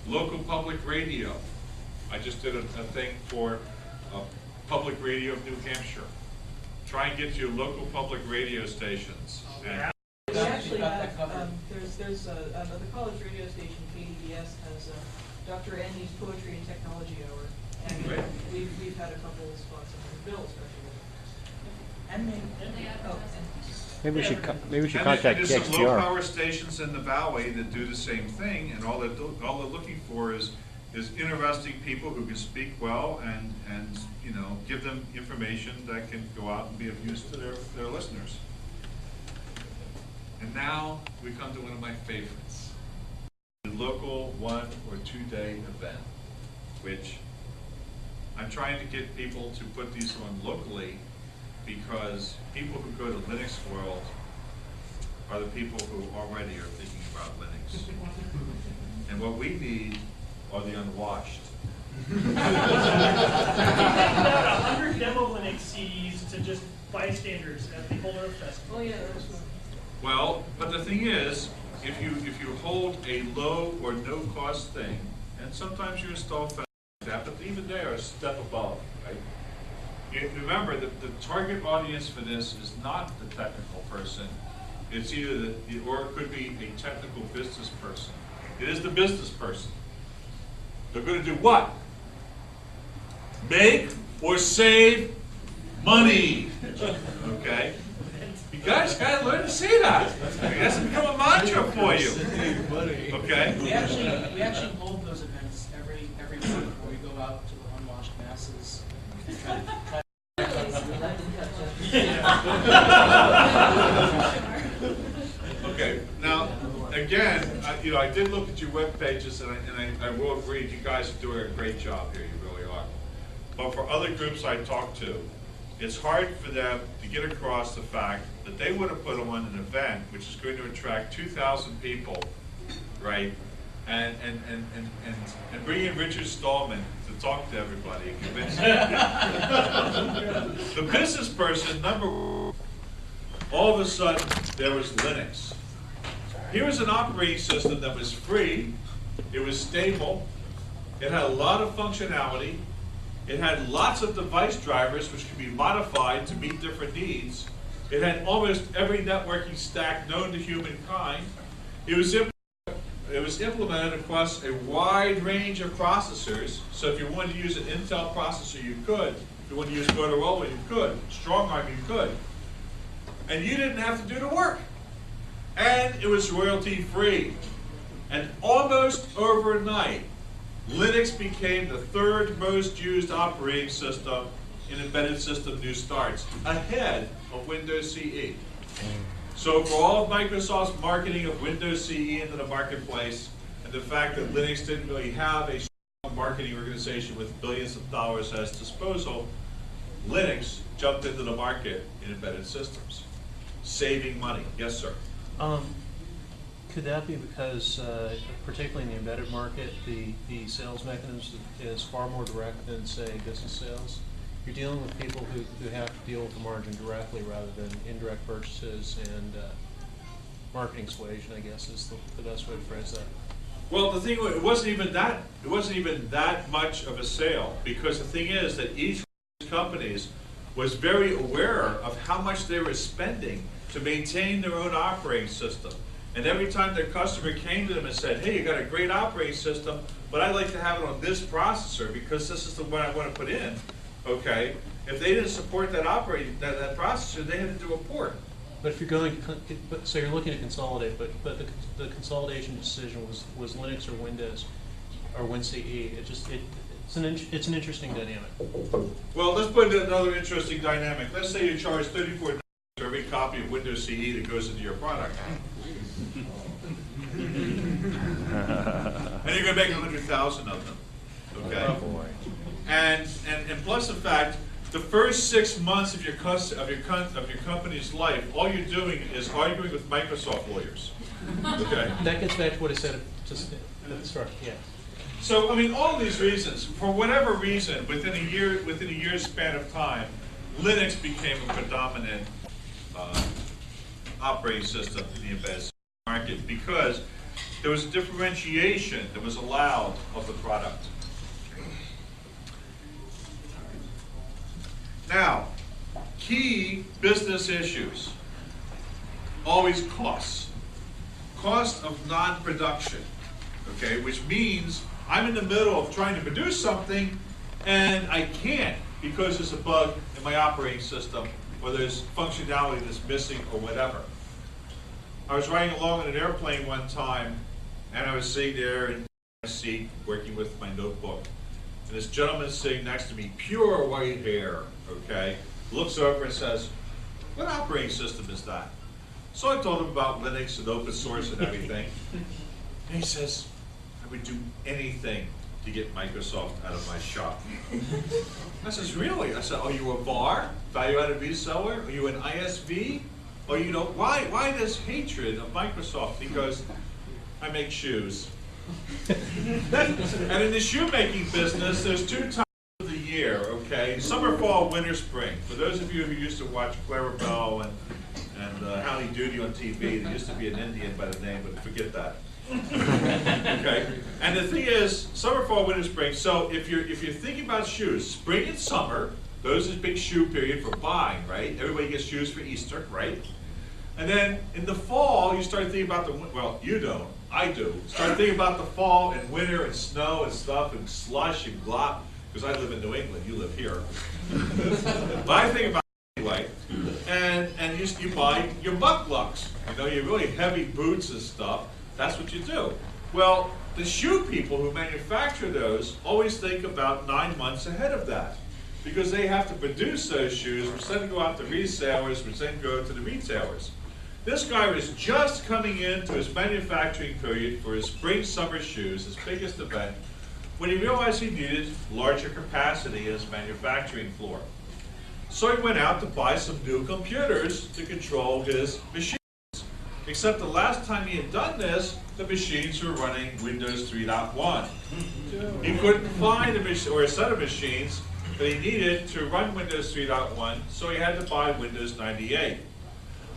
Local public radio. I just did a thing for public radio of New Hampshire. Try and get your local public radio stations. And we actually have, there's another college radio station, KDBS, has Dr. Andy's Poetry and Technology Hour. And right. we've had a couple of spots in Bill especially. And maybe we should and contact there's some low KXTR. power stations in the valley that do the same thing, and all they're looking for is interesting people who can speak well and you know, give them information that can go out and be of use to their listeners. And now we come to one of my favorites, the local 1 or 2 day event, which I'm trying to get people to put these on locally, because people who go to Linux World are the people who already are thinking about Linux. And what we need are the unwashed. About 100 demo Linux CDs to just bystanders at the Holder Festival. Oh yeah, that was one. Well, but the thing is, if you hold a low or no cost thing, and sometimes you install like that, but even there, a step above, right? You remember that the target audience for this is not the technical person. It's either or it could be a technical business person. It is the business person. They're going to do what? Make or save money. Okay? You guys gotta learn to say that. It has to become a mantra for you. Okay? We actually hold those events every month where we go out to the unwashed masses and try Okay. Now, again, I did look at your web pages, and I will agree, you guys are doing a great job here. You really are. But for other groups I talk to, it's hard for them to get across the fact that they would have put on an event which is going to attract 2,000 people, right? And bring in Richard Stallman to talk to everybody and convince them. The business person, number one, all of a sudden there was Linux. Here was an operating system that was free, it was stable, it had a lot of functionality, it had lots of device drivers which could be modified to meet different needs. It had almost every networking stack known to humankind. It was implemented across a wide range of processors. So if you wanted to use an Intel processor, you could. If you wanted to use Motorola, you could. StrongARM, you could. And you didn't have to do the work. And it was royalty free. And almost overnight, Linux became the 3rd most used operating system in embedded system new starts, ahead of Windows CE. So for all of Microsoft's marketing of Windows CE into the marketplace, and the fact that Linux didn't really have a strong marketing organization with billions of dollars at its disposal, Linux jumped into the market in embedded systems, saving money. Yes, sir? Could that be because, particularly in the embedded market, the sales mechanism is far more direct than, say, business sales? You're dealing with people who have to deal with the margin directly rather than indirect purchases and marketing suasion, I guess, is the best way to phrase that. Well, the thing, it wasn't even that much of a sale, because the thing is that each of these companies was very aware of how much they were spending to maintain their own operating system. And every time their customer came to them and said, hey, you got a great operating system, but I'd like to have it on this processor because this is the one I want to put in, okay? If they didn't support that that processor, they had to do a port. But if you're going, so you're looking to consolidate, but the consolidation decision was Linux or Windows or WinCE. It's an interesting dynamic. Well, let's put another interesting dynamic. Let's say you charge $34 for every copy of Windows CE that goes into your product. And you're going to make 100,000 of them, okay? Oh boy. And plus the fact, the first 6 months of your company's life, all you're doing is arguing with Microsoft lawyers, okay? That gets back to what I said at the start. Yeah. So I mean, all these reasons, for whatever reason, within a year's span of time, Linux became a predominant operating system in the embedded market because there was differentiation that was allowed of the product. Now, key business issues, always costs. Cost of non-production, okay, which means I'm in the middle of trying to produce something and I can't because there's a bug in my operating system or there's functionality that's missing or whatever. I was riding along in an airplane one time and I was sitting there in my seat working with my notebook. And this gentleman sitting next to me, pure white hair, okay, looks over and says, "What operating system is that?" So I told him about Linux and open source and everything. And he says, "I would do anything to get Microsoft out of my shop." I says, "Really?" I said, "Are you a VAR, value-added reseller? Are you an ISV? Or you know, why this hatred of Microsoft?" Because I make shoes. And in the shoemaking business, there's 2 times of the year, okay? Summer, fall, winter, spring. For those of you who used to watch Clarabelle and Howdy Doody on TV, there used to be an Indian by the name, but forget that. Okay? And the thing is, summer, fall, winter, spring. So if you're thinking about shoes, spring and summer, those is big shoe period for buying, right? Everybody gets shoes for Easter, right? And then in the fall, you start thinking about well, you don't, I do. Start thinking about the fall and winter and snow and stuff and slush and glop, because I live in New England, you live here. But I think about it anyway. And you buy your mucklucks, you know, your really heavy boots and stuff. That's what you do. Well, the shoe people who manufacture those always think about 9 months ahead of that, because they have to produce those shoes, which then go out to resellers, which then go to the retailers. This guy was just coming into his manufacturing period for his spring-summer shoes, his biggest event, when he realized he needed larger capacity in his manufacturing floor. So he went out to buy some new computers to control his machines. Except the last time he had done this, the machines were running Windows 3.1. He couldn't find a set of machines that he needed to run Windows 3.1, so he had to buy Windows 98.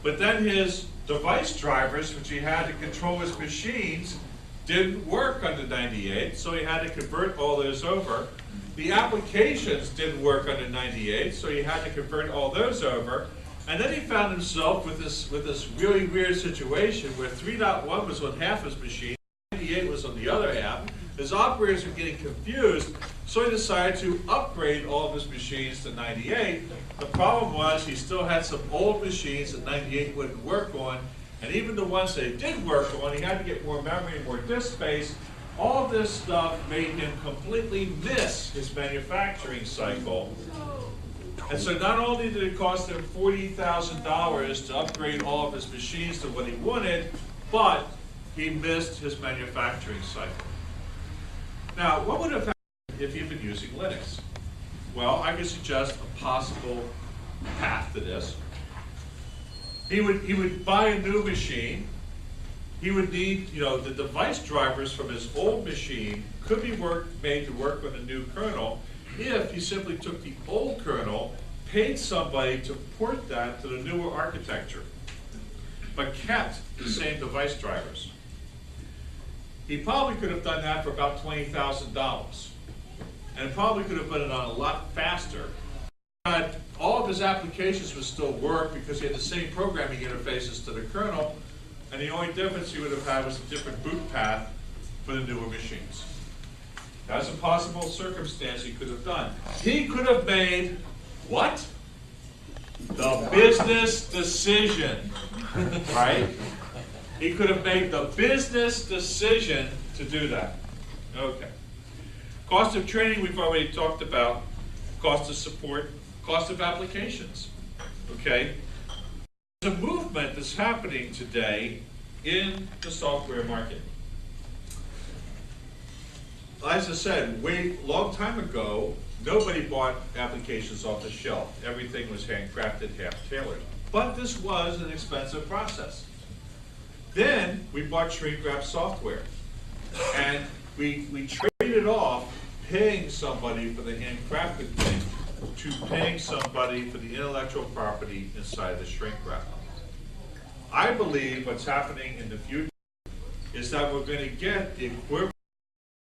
But then his device drivers, which he had to control his machines, didn't work under 98, so he had to convert all those over. The applications didn't work under 98, so he had to convert all those over. And then he found himself with this really weird situation where 3.1 was on half his machine, 98 was on the other half. His operators were getting confused, so he decided to upgrade all of his machines to 98. The problem was he still had some old machines that 98 wouldn't work on, and even the ones that it did work on, he had to get more memory and more disk space. All this stuff made him completely miss his manufacturing cycle. And so not only did it cost him $40,000 to upgrade all of his machines to what he wanted, but he missed his manufacturing cycle. Now, what would have happened if he'd been using Linux? Well, I could suggest a possible path to this. He would buy a new machine. He would need, the device drivers from his old machine could be made to work on a new kernel if he simply took the old kernel, paid somebody to port that to the newer architecture, but kept the same device drivers. He probably could have done that for about $20,000, and probably could have put it on a lot faster. But all of his applications would still work because he had the same programming interfaces to the kernel, and the only difference he would have had was a different boot path for the newer machines. That's a possible circumstance he could have done. He could have made what? The business decision, right? He could have made the business decision to do that. Okay. Cost of training we've already talked about. Cost of support, cost of applications. Okay? There's a movement that's happening today in the software market. As I said, long time ago, nobody bought applications off the shelf. Everything was handcrafted, half-tailored. But this was an expensive process. Then we bought shrink-wrap software, and we traded off paying somebody for the handcrafted thing to paying somebody for the intellectual property inside the shrink wrap. I believe what's happening in the future is that we're gonna get the equivalent